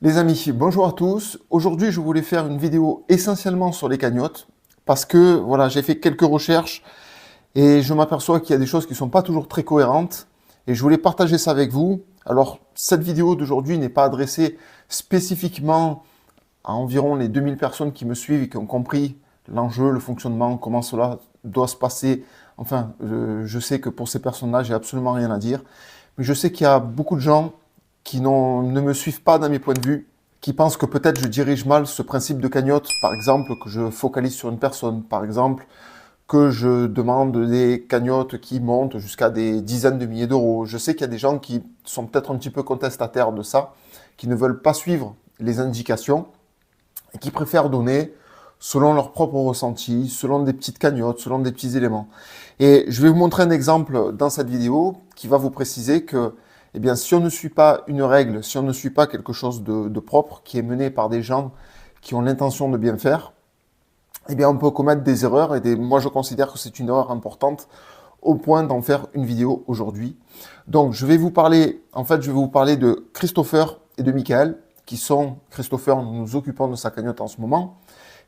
Les amis, bonjour à tous. Aujourd'hui, je voulais faire une vidéo essentiellement sur les cagnottes parce que voilà, j'ai fait quelques recherches et je m'aperçois qu'il y a des choses qui ne sont pas toujours très cohérentes et je voulais partager ça avec vous. Alors, cette vidéo d'aujourd'hui n'est pas adressée spécifiquement à environ les 2000 personnes qui me suivent et qui ont compris l'enjeu, le fonctionnement, comment cela doit se passer. Enfin, je sais que pour ces personnes-là, j'ai absolument rien à dire. Mais je sais qu'il y a beaucoup de gens qui ne me suivent pas dans mes points de vue, qui pensent que peut-être je dirige mal ce principe de cagnotte, par exemple, que je focalise sur une personne, par exemple, que je demande des cagnottes qui montent jusqu'à des dizaines de milliers d'euros. Je sais qu'il y a des gens qui sont peut-être un petit peu contestataires de ça, qui ne veulent pas suivre les indications et qui préfèrent donner selon leur propre ressenti, selon des petites cagnottes, selon des petits éléments. Et je vais vous montrer un exemple dans cette vidéo qui va vous préciser que, eh bien, si on ne suit pas une règle, si on ne suit pas quelque chose de propre qui est mené par des gens qui ont l'intention de bien faire, eh bien, on peut commettre des erreurs et moi, je considère que c'est une erreur importante au point d'en faire une vidéo aujourd'hui. Donc, je vais vous parler de Christopher et de Michael, qui sont, Christopher, nous nous occupons de sa cagnotte en ce moment,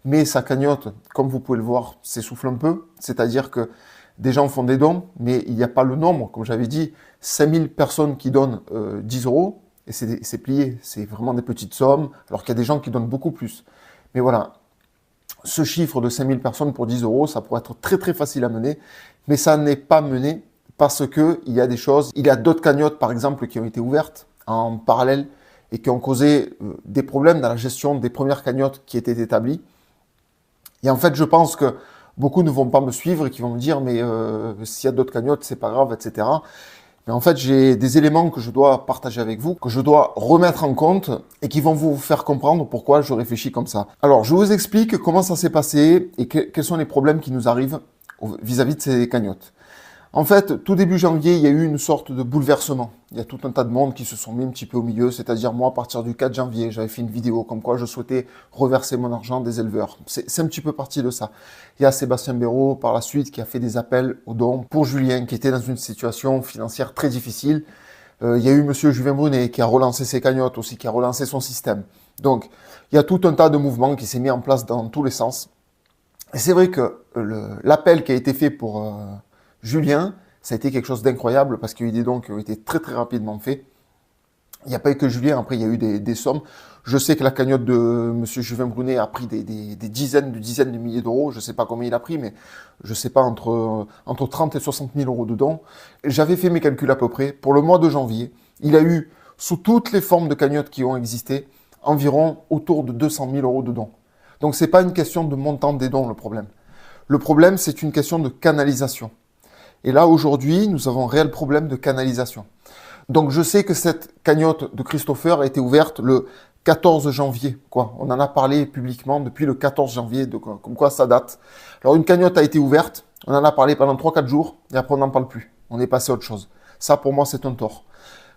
mais sa cagnotte, comme vous pouvez le voir, s'essouffle un peu, c'est-à-dire que des gens font des dons, mais il n'y a pas le nombre, comme j'avais dit, 5000 personnes qui donnent 10 euros, et c'est plié, c'est vraiment des petites sommes, alors qu'il y a des gens qui donnent beaucoup plus. Mais voilà, ce chiffre de 5000 personnes pour 10 euros, ça pourrait être très très facile à mener, mais ça n'est pas mené parce que il y a des choses, il y a d'autres cagnottes par exemple qui ont été ouvertes en parallèle et qui ont causé des problèmes dans la gestion des premières cagnottes qui étaient établies. Et en fait, je pense que beaucoup ne vont pas me suivre et qui vont me dire mais s'il y a d'autres cagnottes, c'est pas grave, etc. Mais en fait, j'ai des éléments que je dois partager avec vous, que je dois remettre en compte et qui vont vous faire comprendre pourquoi je réfléchis comme ça. Alors, je vous explique comment ça s'est passé et quels sont les problèmes qui nous arrivent vis-à-vis de ces cagnottes. En fait, tout début janvier, il y a eu une sorte de bouleversement. Il y a tout un tas de monde qui se sont mis un petit peu au milieu, c'est-à-dire moi, à partir du 4 janvier, j'avais fait une vidéo comme quoi je souhaitais reverser mon argent des éleveurs. C'est un petit peu parti de ça. Il y a Sébastien Béraud, par la suite, qui a fait des appels aux dons pour Julien, qui était dans une situation financière très difficile. Il y a eu Monsieur Julien Brunet, qui a relancé ses cagnottes aussi, qui a relancé son système. Donc, il y a tout un tas de mouvements qui s'est mis en place dans tous les sens. Et c'est vrai que l'appel qui a été fait pour Julien, ça a été quelque chose d'incroyable parce qu'il y a eu des dons qui ont été très très rapidement faits. Il n'y a pas eu que Julien, après il y a eu des sommes. Je sais que la cagnotte de M. Julien Brunet a pris des dizaines de milliers d'euros. Je ne sais pas combien il a pris, mais je ne sais pas, entre 30 et 60 000 euros de dons. J'avais fait mes calculs à peu près. Pour le mois de janvier, il a eu, sous toutes les formes de cagnottes qui ont existé, environ autour de 200 000 euros de dons. Donc ce n'est pas une question de montant des dons le problème. Le problème, c'est une question de canalisation. Et là, aujourd'hui, nous avons un réel problème de canalisation. Donc, je sais que cette cagnotte de Christopher a été ouverte le 14 janvier. On en a parlé publiquement depuis le 14 janvier, comme quoi ça date. Alors, une cagnotte a été ouverte, on en a parlé pendant 3-4 jours, et après, on n'en parle plus. On est passé à autre chose. Ça, pour moi, c'est un tort.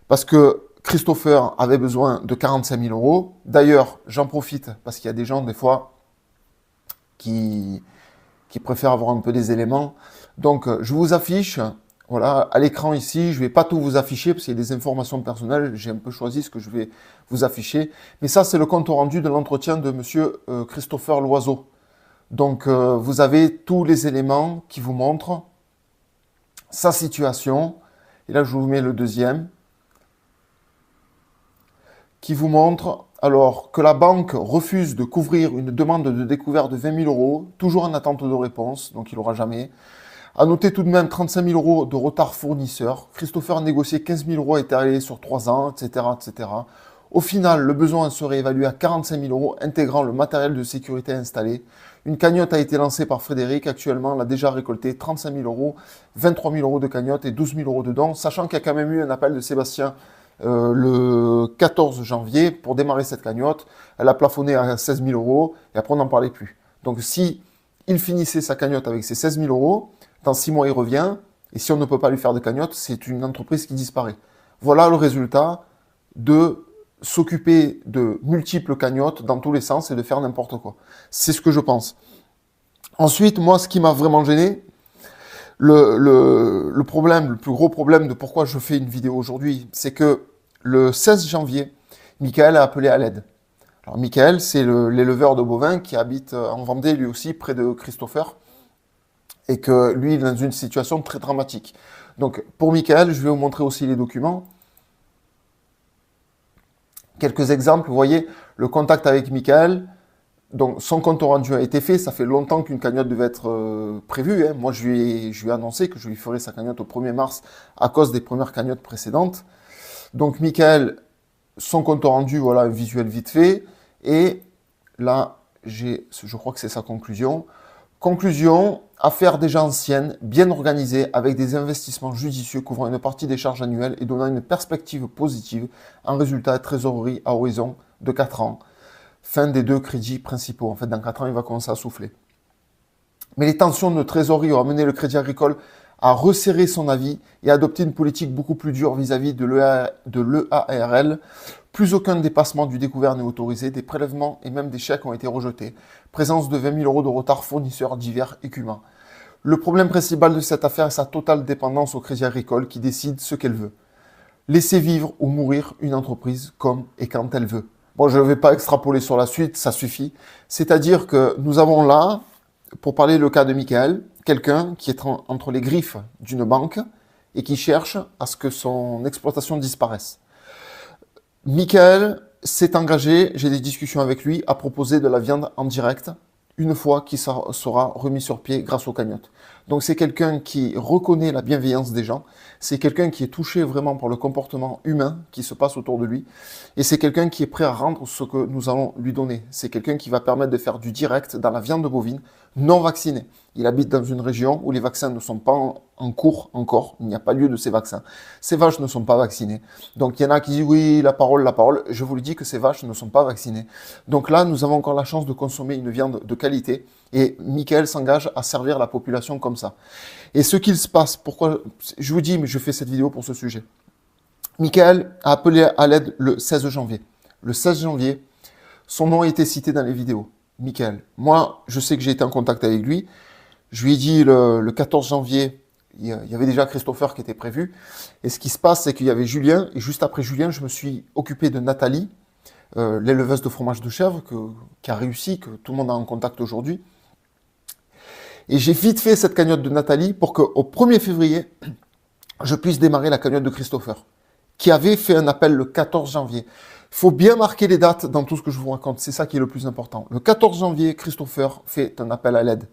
Parce que Christopher avait besoin de 45 000 euros. D'ailleurs, j'en profite, parce qu'il y a des gens, des fois, qui préfèrent avoir un peu des éléments. Donc, je vous affiche, voilà, à l'écran ici, je ne vais pas tout vous afficher parce qu'il y a des informations personnelles, j'ai un peu choisi ce que je vais vous afficher. Mais ça, c'est le compte rendu de l'entretien de Monsieur Christopher Loiseau. Donc, vous avez tous les éléments qui vous montrent sa situation. Et là, je vous mets le deuxième, qui vous montre alors que la banque refuse de couvrir une demande de découvert de 20 000 euros, toujours en attente de réponse, donc il n'aura jamais. À noter tout de même 35 000 euros de retard fournisseur. Christopher a négocié 15 000 euros étalés sur 3 ans, etc., etc. Au final, le besoin serait évalué à 45 000 euros, intégrant le matériel de sécurité installé. Une cagnotte a été lancée par Frédéric. Actuellement, elle a déjà récolté 35 000 euros, 23 000 euros de cagnotte et 12 000 euros de dons, sachant qu'il y a quand même eu un appel de Sébastien le 14 janvier pour démarrer cette cagnotte. Elle a plafonné à 16 000 euros et après on n'en parlait plus. Donc si il finissait sa cagnotte avec ses 16 000 euros, dans 6 mois il revient et si on ne peut pas lui faire de cagnotte, c'est une entreprise qui disparaît. Voilà le résultat de s'occuper de multiples cagnottes dans tous les sens et de faire n'importe quoi. C'est ce que je pense. Ensuite, moi, ce qui m'a vraiment gêné, le problème, le plus gros problème de pourquoi je fais une vidéo aujourd'hui, c'est que le 16 janvier, Michael a appelé à l'aide. Alors Michael, c'est l'éleveur de bovins qui habite en Vendée, lui aussi, près de Christopher, et que lui, il est dans une situation très dramatique. Donc pour Michael, je vais vous montrer aussi les documents. Quelques exemples, vous voyez, le contact avec Michael, donc son compte rendu a été fait, ça fait longtemps qu'une cagnotte devait être prévue. Hein. Moi, je lui ai annoncé que je lui ferais sa cagnotte au 1er mars à cause des premières cagnottes précédentes. Donc Michael, son compte rendu, voilà, un visuel vite fait. Et là, je crois que c'est sa conclusion. Conclusion, affaire déjà ancienne, bien organisée, avec des investissements judicieux couvrant une partie des charges annuelles et donnant une perspective positive, en résultat de trésorerie à horizon de 4 ans. Fin des 2 crédits principaux. En fait, dans 4 ans, il va commencer à souffler. Mais les tensions de trésorerie ont amené le Crédit Agricole à resserrer son avis et à adopter une politique beaucoup plus dure vis-à-vis de l'EARL. Plus aucun dépassement du découvert n'est autorisé, des prélèvements et même des chèques ont été rejetés. Présence de 20 000 euros de retard fournisseurs divers écumants. Le problème principal de cette affaire est sa totale dépendance au Crédit Agricole qui décide ce qu'elle veut. Laisser vivre ou mourir une entreprise comme et quand elle veut. Bon, je ne vais pas extrapoler sur la suite, ça suffit. C'est-à-dire que nous avons là, pour parler le cas de Michael, quelqu'un qui est entre les griffes d'une banque et qui cherche à ce que son exploitation disparaisse. Michael s'est engagé, j'ai des discussions avec lui, à proposer de la viande en direct une fois qu'il sera remis sur pied grâce aux cagnottes. Donc c'est quelqu'un qui reconnaît la bienveillance des gens, c'est quelqu'un qui est touché vraiment par le comportement humain qui se passe autour de lui, et c'est quelqu'un qui est prêt à rendre ce que nous allons lui donner. C'est quelqu'un qui va permettre de faire du direct dans la viande bovine non vaccinée. Il habite dans une région où les vaccins ne sont pas en cours encore, il n'y a pas lieu de ces vaccins. Ces vaches ne sont pas vaccinées. Donc il y en a qui disent oui, la parole, je vous le dis que ces vaches ne sont pas vaccinées. Donc là, nous avons encore la chance de consommer une viande de qualité et Michael s'engage à servir la population comme ça. Et ce qu'il se passe, pourquoi, je vous dis, mais je fais cette vidéo pour ce sujet. Michael a appelé à l'aide le 16 janvier. Le 16 janvier, son nom a été cité dans les vidéos. Michael. Moi, je sais que j'ai été en contact avec lui. Je lui ai dit le 14 janvier, il y avait déjà Christopher qui était prévu. Et ce qui se passe, c'est qu'il y avait Julien. Et juste après Julien, je me suis occupé de Nathalie, l'éleveuse de fromage de chèvre, qui a réussi, que tout le monde a en contact aujourd'hui. Et j'ai vite fait cette cagnotte de Nathalie pour qu'au 1er février, je puisse démarrer la cagnotte de Christopher, qui avait fait un appel le 14 janvier. Il faut bien marquer les dates dans tout ce que je vous raconte. C'est ça qui est le plus important. Le 14 janvier, Christopher fait un appel à l'aide.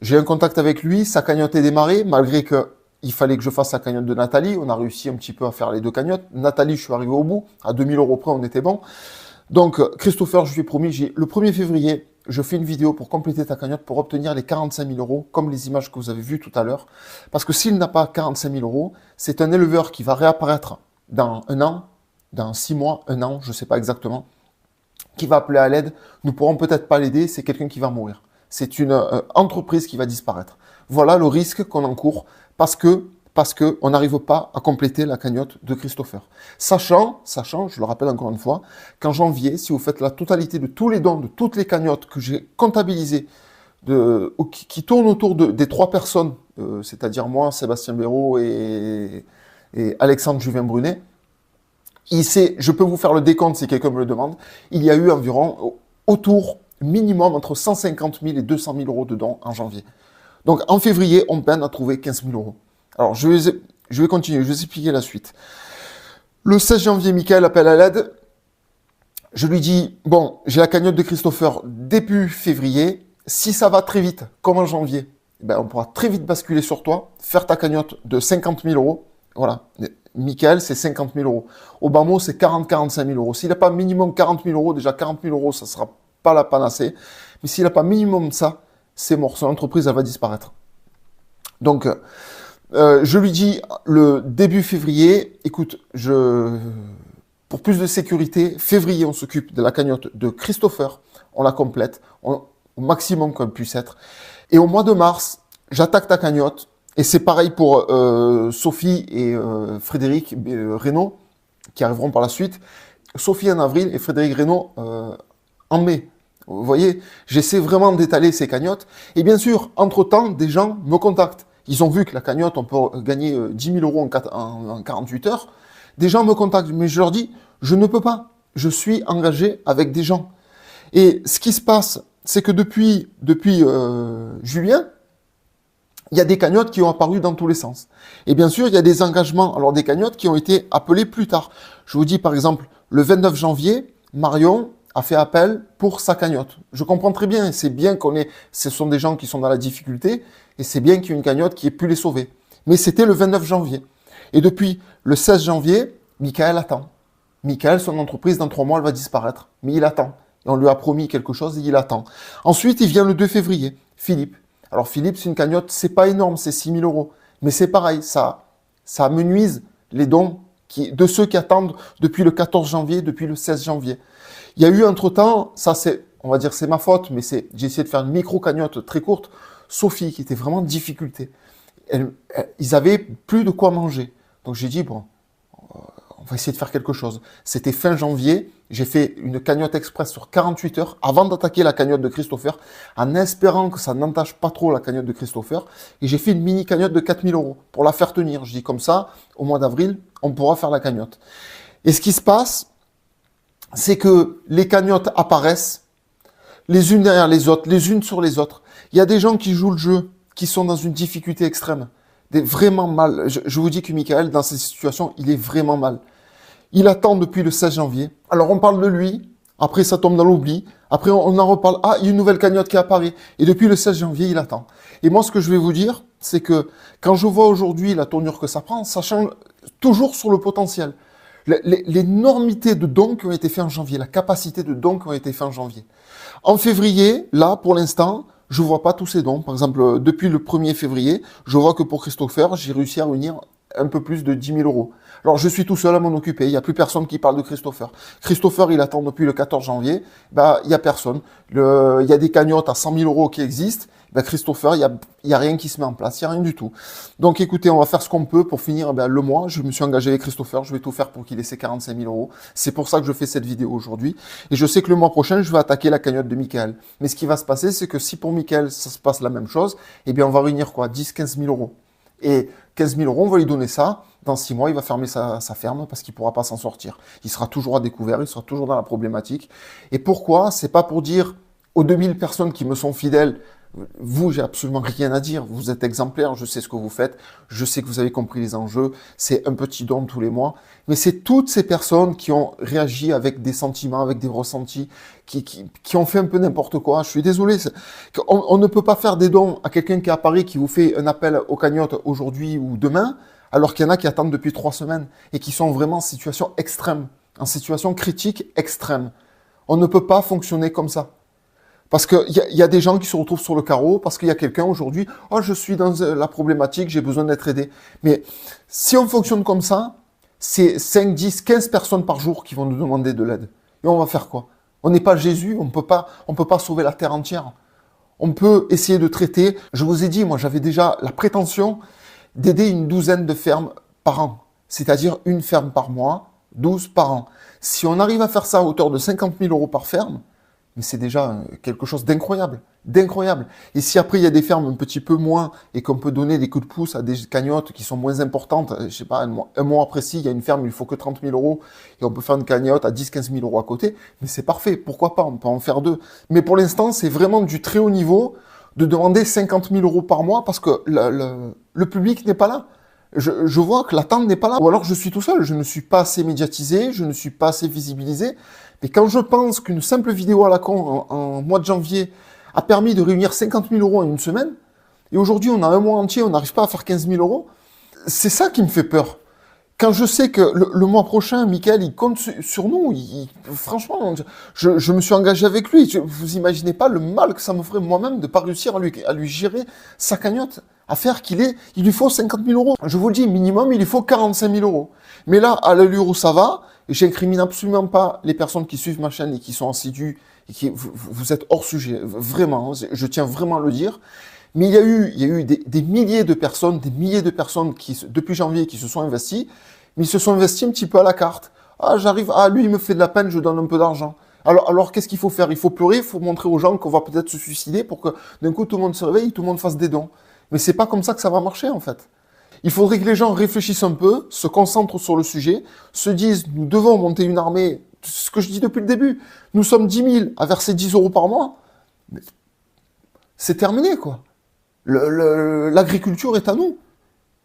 J'ai un contact avec lui. Sa cagnotte est démarrée, malgré qu'il fallait que je fasse la cagnotte de Nathalie. On a réussi un petit peu à faire les 2 cagnottes. Nathalie, je suis arrivé au bout. À 2 000 euros près, on était bon. Donc, Christopher, je lui ai promis, le 1er février, je fais une vidéo pour compléter ta cagnotte pour obtenir les 45 000 euros, comme les images que vous avez vues tout à l'heure. Parce que s'il n'a pas 45 000 euros, c'est un éleveur qui va réapparaître dans 1 an, dans 6 mois, 1 an, je ne sais pas exactement, qui va appeler à l'aide. Nous ne pourrons peut-être pas l'aider, c'est quelqu'un qui va mourir. C'est une entreprise qui va disparaître. Voilà le risque qu'on encourt parce que on n'arrive pas à compléter la cagnotte de Christopher. Sachant, je le rappelle encore une fois, qu'en janvier, si vous faites la totalité de tous les dons, de toutes les cagnottes que j'ai comptabilisées, qui tournent autour des 3 personnes, c'est-à-dire moi, Sébastien Béraud et Alexandre Juvin-Brunet, je peux vous faire le décompte si quelqu'un me le demande, il y a eu environ autour, minimum, entre 150 000 et 200 000 euros de dons en janvier. Donc en février, on peine à trouver 15 000 euros. Alors je vais continuer, je vais vous expliquer la suite. Le 16 janvier, Michael appelle à l'aide. Je lui dis, bon, j'ai la cagnotte de Christopher début février. Si ça va très vite, comme en janvier, on pourra très vite basculer sur toi, faire ta cagnotte de 50 000 euros. Voilà. Michael, c'est 50 000 euros. Obama, c'est 40-45 000 euros. S'il n'a pas minimum 40 000 euros, déjà 40 000 euros, ça ne sera pas la panacée. Mais s'il n'a pas minimum ça, c'est mort. Son entreprise, elle va disparaître. Donc, je lui dis le début février, écoute, pour plus de sécurité, février, on s'occupe de la cagnotte de Christopher, on la complète, au maximum qu'on puisse être. Et au mois de mars, j'attaque ta cagnotte, et c'est pareil pour Sophie et Frédéric Reynaud, qui arriveront par la suite. Sophie en avril et Frédéric Reynaud en mai. Vous voyez, j'essaie vraiment d'étaler ces cagnottes. Et bien sûr, entre-temps, des gens me contactent. Ils ont vu que la cagnotte, on peut gagner 10 000 euros en 48 heures. Des gens me contactent, mais je leur dis, je ne peux pas. je suis engagé avec des gens. Et ce qui se passe, c'est que depuis juillet, il y a des cagnottes qui ont apparu dans tous les sens. Et bien sûr, il y a des engagements, alors des cagnottes qui ont été appelées plus tard. Je vous dis par exemple, le 29 janvier, Marion a fait appel pour sa cagnotte. Je comprends très bien, c'est bien ce sont des gens qui sont dans la difficulté, et c'est bien qu'il y ait une cagnotte qui ait pu les sauver. Mais c'était le 29 janvier. Et depuis le 16 janvier, Michael attend. Michael, son entreprise, dans 3 mois, elle va disparaître. Mais il attend. Et on lui a promis quelque chose et il attend. Ensuite, il vient le 2 février, Philippe. Alors Philippe, c'est une cagnotte, c'est pas énorme, c'est 6 000 euros. Mais c'est pareil, ça amenuise les dons de ceux qui attendent depuis le 14 janvier, depuis le 16 janvier. Il y a eu entre-temps, ça c'est, on va dire c'est ma faute, mais j'ai essayé de faire une micro-cagnotte très courte, Sophie, qui était vraiment en difficulté. Ils avaient plus de quoi manger. Donc j'ai dit, bon, on va essayer de faire quelque chose. C'était fin janvier, j'ai fait une cagnotte express sur 48 heures avant d'attaquer la cagnotte de Christopher, en espérant que ça n'entache pas trop la cagnotte de Christopher. Et j'ai fait une mini cagnotte de 4 000 euros pour la faire tenir. Je dis comme ça, au mois d'avril, on pourra faire la cagnotte. Et ce qui se passe, c'est que les cagnottes apparaissent les unes derrière les autres, les unes sur les autres. Il y a des gens qui jouent le jeu, qui sont dans une difficulté extrême. Vraiment mal. Je vous dis que Michael, dans cette situation, il est vraiment mal. Il attend depuis le 16 janvier. Alors on parle de lui, après ça tombe dans l'oubli, après on en reparle, ah, il y a une nouvelle cagnotte qui apparaît. Et depuis le 16 janvier, il attend. Et moi, ce que je vais vous dire, c'est que quand je vois aujourd'hui la tournure que ça prend, ça change toujours sur le potentiel. L'énormité de dons qui ont été faits en janvier, la capacité de dons qui ont été faits en janvier. En février, là, pour l'instant, je vois pas tous ces dons. Par exemple, depuis le 1er février, je vois que pour Christopher, j'ai réussi à réunir un peu plus de 10 000 euros. Alors, je suis tout seul à m'en occuper. Il n'y a plus personne qui parle de Christopher. Christopher, il attend depuis le 14 janvier. Il y a personne. Il y a des cagnottes à 100 000 euros qui existent. Christopher, il y a rien qui se met en place. Il n'y a rien du tout. Donc, écoutez, on va faire ce qu'on peut pour finir le mois. Je me suis engagé avec Christopher. Je vais tout faire pour qu'il ait ses 45 000 euros. C'est pour ça que je fais cette vidéo aujourd'hui. Et je sais que le mois prochain, je vais attaquer la cagnotte de Michael. Mais ce qui va se passer, c'est que si pour Michael, ça se passe la même chose, on va réunir 10 15 000 euros. Et 15 000 euros, on va lui donner ça. Dans 6 mois, il va fermer sa ferme parce qu'il ne pourra pas s'en sortir. Il sera toujours à découvert, il sera toujours dans la problématique. Et pourquoi? C'est pas pour dire aux 2000 personnes qui me sont fidèles, vous, j'ai absolument rien à dire. Vous êtes exemplaires, je sais ce que vous faites, je sais que vous avez compris les enjeux. C'est un petit don tous les mois. Mais c'est toutes ces personnes qui ont réagi avec des sentiments, avec des ressentis, qui ont fait un peu n'importe quoi. Je suis désolé. On ne peut pas faire des dons à quelqu'un qui est à Paris, qui vous fait un appel aux cagnottes aujourd'hui ou demain, alors qu'il y en a qui attendent depuis 3 semaines et qui sont vraiment en situation extrême, en situation critique extrême. On ne peut pas fonctionner comme ça. Parce qu'il y a des gens qui se retrouvent sur le carreau, parce qu'il y a quelqu'un aujourd'hui, oh, je suis dans la problématique, j'ai besoin d'être aidé. Mais si on fonctionne comme ça, c'est 5, 10, 15 personnes par jour qui vont nous demander de l'aide. Et on va faire quoi? On n'est pas Jésus, on peut pas sauver la terre entière. On peut essayer de traiter. Je vous ai dit, moi, j'avais déjà la prétention d'aider une douzaine de fermes par an. C'est-à-dire une ferme par mois, 12 par an. Si on arrive à faire ça à hauteur de 50 000 euros par ferme, mais c'est déjà quelque chose d'incroyable, d'incroyable. Et si après il y a des fermes un petit peu moins et qu'on peut donner des coups de pouce à des cagnottes qui sont moins importantes, je sais pas, un mois précis, il y a une ferme, il faut que 30 000 euros et on peut faire une cagnotte à 10-15 000 euros à côté, mais c'est parfait, pourquoi pas, on peut en faire 2. Mais pour l'instant, c'est vraiment du très haut niveau de demander 50 000 euros par mois parce que le public n'est pas là. Je vois que l'attente n'est pas là. Ou alors je suis tout seul, je ne suis pas assez médiatisé, je ne suis pas assez visibilisé. Mais quand je pense qu'une simple vidéo à la con en mois de janvier a permis de réunir 50 000 euros en une semaine, et aujourd'hui on a un mois entier, on n'arrive pas à faire 15 000 euros, c'est ça qui me fait peur. Quand je sais que le mois prochain, Michael, il compte sur nous, franchement, je me suis engagé avec lui. Vous imaginez pas le mal que ça me ferait moi-même de ne pas réussir à lui gérer sa cagnotte, à faire il lui faut 50 000 euros. Je vous le dis, minimum, il lui faut 45 000 euros. Mais là, à l'allure où ça va, et j'incrimine absolument pas les personnes qui suivent ma chaîne et qui sont assidues, et vous êtes hors sujet, vraiment, je tiens vraiment à le dire. Mais il y a eu des milliers de personnes qui, depuis janvier, qui se sont investies, mais ils se sont investis un petit peu à la carte. Ah, lui, il me fait de la peine, je donne un peu d'argent. Alors qu'est-ce qu'il faut faire? Il faut pleurer, il faut montrer aux gens qu'on va peut-être se suicider pour que d'un coup tout le monde se réveille, tout le monde fasse des dons. Mais c'est pas comme ça que ça va marcher, en fait. Il faudrait que les gens réfléchissent un peu, se concentrent sur le sujet, se disent, nous devons monter une armée ce que je dis depuis le début. Nous sommes 10 000 à verser 10 euros par mois. C'est terminé, quoi. L'agriculture est à nous.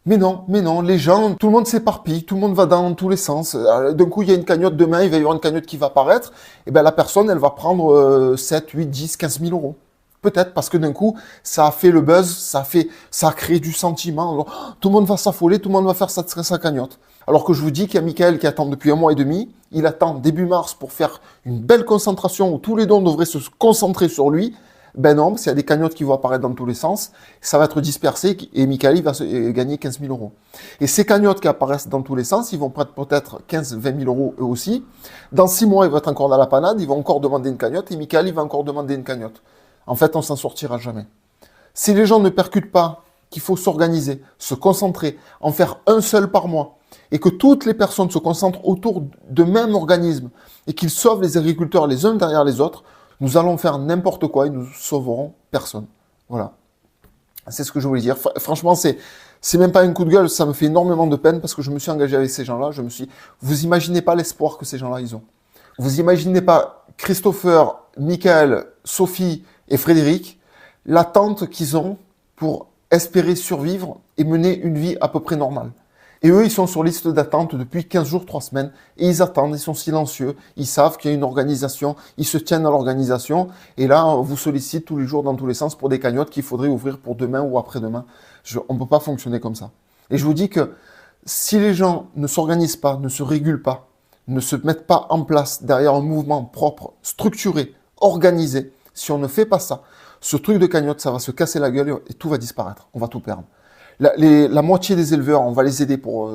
Mais non, les gens, tout le monde s'éparpille, tout le monde va dans tous les sens. D'un coup, il y a une cagnotte demain, il va y avoir une cagnotte qui va apparaître. Et ben la personne, elle va prendre 7, 8, 10, 15 000 euros. Peut-être parce que d'un coup, ça a fait le buzz, ça a créé du sentiment. Alors, tout le monde va s'affoler, tout le monde va faire sa cagnotte. Alors que je vous dis qu'il y a Michael qui attend depuis 1 mois et demi. Il attend début mars pour faire une belle concentration où tous les dons devraient se concentrer sur lui. Ben non, parce qu'il y a des cagnottes qui vont apparaître dans tous les sens, ça va être dispersé et Michael il va gagner 15 000 euros. Et ces cagnottes qui apparaissent dans tous les sens, ils vont prendre peut-être 15 20 000 euros eux aussi. Dans 6 mois, ils vont être encore dans la panade, ils vont encore demander une cagnotte et Michael il va encore demander une cagnotte. En fait, on s'en sortira jamais. Si les gens ne percutent pas qu'il faut s'organiser, se concentrer, en faire un seul par mois, et que toutes les personnes se concentrent autour de même organisme, et qu'ils sauvent les agriculteurs les uns derrière les autres, nous allons faire n'importe quoi et nous sauverons personne. Voilà. C'est ce que je voulais dire. Franchement, c'est même pas un coup de gueule, ça me fait énormément de peine parce que je me suis engagé avec ces gens-là. Vous imaginez pas l'espoir que ces gens-là, ils ont. Vous imaginez pas Christopher, Michael, Sophie et Frédéric, l'attente qu'ils ont pour espérer survivre et mener une vie à peu près normale. Et eux, ils sont sur liste d'attente depuis 15 jours, 3 semaines. Et ils attendent, ils sont silencieux. Ils savent qu'il y a une organisation. Ils se tiennent à l'organisation. Et là, on vous sollicite tous les jours dans tous les sens pour des cagnottes qu'il faudrait ouvrir pour demain ou après-demain. On ne peut pas fonctionner comme ça. Et je vous dis que si les gens ne s'organisent pas, ne se régulent pas, ne se mettent pas en place derrière un mouvement propre, structuré, organisé, si on ne fait pas ça, ce truc de cagnotte, ça va se casser la gueule et tout va disparaître. On va tout perdre. La moitié des éleveurs, on va les aider pour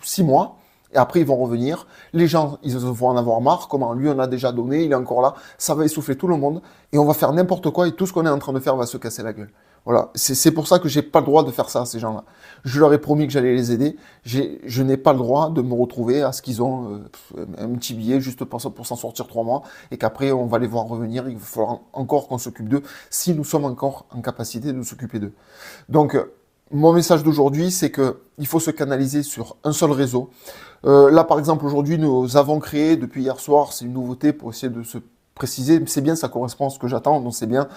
6 mois. Et après, ils vont revenir. Les gens, ils vont en avoir marre. Comment lui, on a déjà donné, il est encore là. Ça va essouffler tout le monde. Et on va faire n'importe quoi. Et tout ce qu'on est en train de faire va se casser la gueule. Voilà. C'est pour ça que j'ai pas le droit de faire ça à ces gens-là. Je leur ai promis que j'allais les aider. Je n'ai pas le droit de me retrouver à ce qu'ils ont un petit billet juste pour s'en sortir 3 mois. Et qu'après, on va les voir revenir. Il va falloir encore qu'on s'occupe d'eux si nous sommes encore en capacité de s'occuper d'eux. Donc, mon message d'aujourd'hui, c'est qu'il faut se canaliser sur un seul réseau. Là, par exemple, aujourd'hui, nous avons créé, depuis hier soir, c'est une nouveauté pour essayer de se préciser, c'est bien, ça correspond à ce que j'attends, donc c'est bien,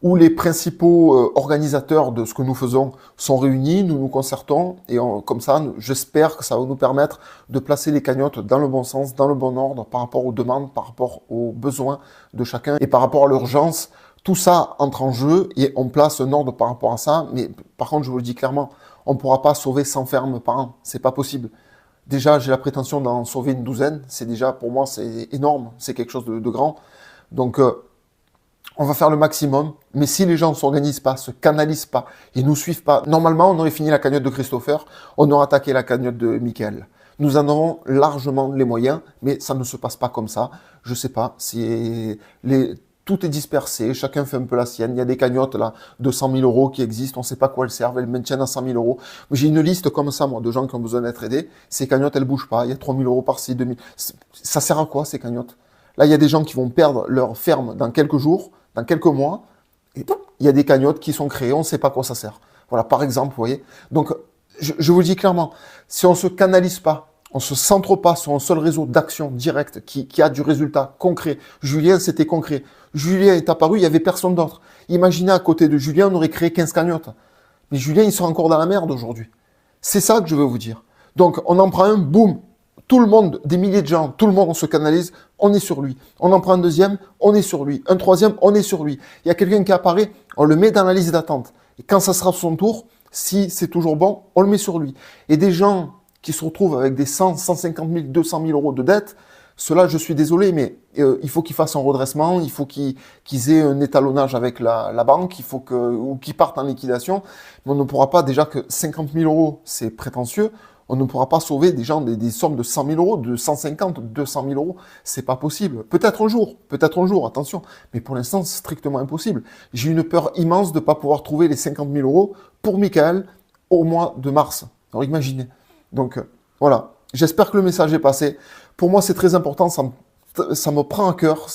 où les principaux organisateurs de ce que nous faisons sont réunis, nous nous concertons, et comme ça, j'espère que ça va nous permettre de placer les cagnottes dans le bon sens, dans le bon ordre, par rapport aux demandes, par rapport aux besoins de chacun, et par rapport à l'urgence. Tout ça entre en jeu et on place un ordre par rapport à ça. Mais par contre, je vous le dis clairement, on ne pourra pas sauver 100 fermes par an. C'est pas possible. Déjà, j'ai la prétention d'en sauver une douzaine. C'est déjà, pour moi, c'est énorme. C'est quelque chose de grand. Donc, on va faire le maximum. Mais si les gens ne s'organisent pas, se canalisent pas et nous suivent pas, normalement, on aurait fini la cagnotte de Christopher. On aurait attaqué la cagnotte de Michael. Nous en avons largement les moyens, mais ça ne se passe pas comme ça. Je sais pas si tout est dispersé, chacun fait un peu la sienne. Il y a des cagnottes là de 100 000 euros qui existent, on ne sait pas quoi elles servent, elles maintiennent à 100 000 euros. J'ai une liste comme ça, moi, de gens qui ont besoin d'être aidés. Ces cagnottes, elles bougent pas. Il y a 3 000 euros par-ci, 2 000. Ça sert à quoi, ces cagnottes? Là, il y a des gens qui vont perdre leur ferme dans quelques jours, dans quelques mois. Et il y a des cagnottes qui sont créées, on ne sait pas à quoi ça sert. Voilà, par exemple, vous voyez. Donc, je vous le dis clairement, si on ne se canalise pas, on ne se centre pas sur un seul réseau d'action directe qui a du résultat concret. Julien, c'était concret. Julien est apparu, il n'y avait personne d'autre. Imaginez à côté de Julien, on aurait créé 15 cagnottes. Mais Julien, il sera encore dans la merde aujourd'hui. C'est ça que je veux vous dire. Donc, on en prend un, boum. Tout le monde, des milliers de gens, tout le monde, on se canalise, on est sur lui. On en prend un deuxième, on est sur lui. Un troisième, on est sur lui. Il y a quelqu'un qui apparaît, on le met dans la liste d'attente. Et quand ça sera son tour, si c'est toujours bon, on le met sur lui. Et des gens qui se retrouvent avec des 100, 150 000, 200 000 euros de dette, ceux-là, je suis désolé, mais il faut qu'ils fassent un redressement, il faut qu'ils aient un étalonnage avec la banque, ou qu'ils partent en liquidation. Mais on ne pourra pas, déjà que 50 000 euros, c'est prétentieux, on ne pourra pas sauver des gens des sommes de 100 000 euros, de 150, 200 000 euros. C'est pas possible. Peut-être un jour, attention. Mais pour l'instant, c'est strictement impossible. J'ai une peur immense de ne pas pouvoir trouver les 50 000 euros pour Michael au mois de mars. Alors imaginez. Donc voilà, j'espère que le message est passé. Pour moi, c'est très important, ça me prend à cœur.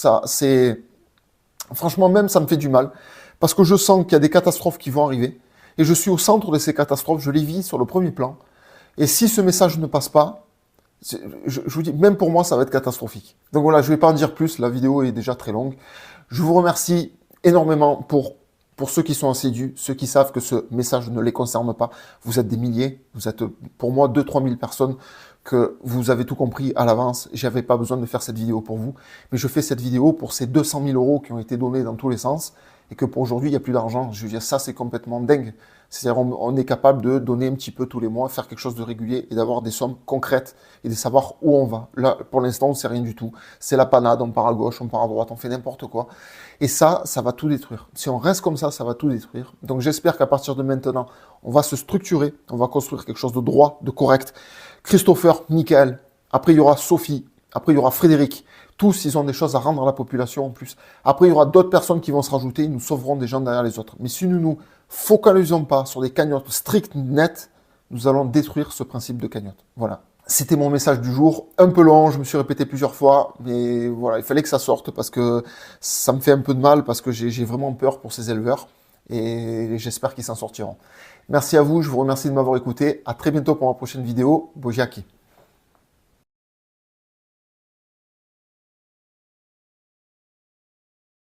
Franchement, même ça me fait du mal. Parce que je sens qu'il y a des catastrophes qui vont arriver. Et je suis au centre de ces catastrophes, je les vis sur le premier plan. Et si ce message ne passe pas, Je vous dis, même pour moi, ça va être catastrophique. Donc voilà, je ne vais pas en dire plus, la vidéo est déjà très longue. Je vous remercie énormément pour ceux qui sont assidus, ceux qui savent que ce message ne les concerne pas. Vous êtes des milliers, vous êtes pour moi 2-3 000 personnes que vous avez tout compris à l'avance. J'avais pas besoin de faire cette vidéo pour vous, mais je fais cette vidéo pour ces 200 000 euros qui ont été donnés dans tous les sens et que pour aujourd'hui, il n'y a plus d'argent. Je veux dire, ça, c'est complètement dingue. C'est-à-dire, on est capable de donner un petit peu tous les mois, faire quelque chose de régulier et d'avoir des sommes concrètes et de savoir où on va. Là, pour l'instant, on ne sait rien du tout. C'est la panade, on part à gauche, on part à droite, on fait n'importe quoi. Et ça va tout détruire. Si on reste comme ça va tout détruire. Donc, j'espère qu'à partir de maintenant, on va se structurer, on va construire quelque chose de droit, de correct. Christopher, Michael, après il y aura Sophie, après il y aura Frédéric. Tous, ils ont des choses à rendre à la population en plus. Après, il y aura d'autres personnes qui vont se rajouter, nous sauverons des gens derrière les autres. Mais si nous nous focalisons pas sur des cagnottes strictes, nettes, nous allons détruire ce principe de cagnotte. Voilà. C'était mon message du jour. Un peu long, je me suis répété plusieurs fois, mais voilà, il fallait que ça sorte parce que ça me fait un peu de mal, parce que j'ai vraiment peur pour ces éleveurs et j'espère qu'ils s'en sortiront. Merci à vous, je vous remercie de m'avoir écouté. À très bientôt pour ma prochaine vidéo. Bojiaki.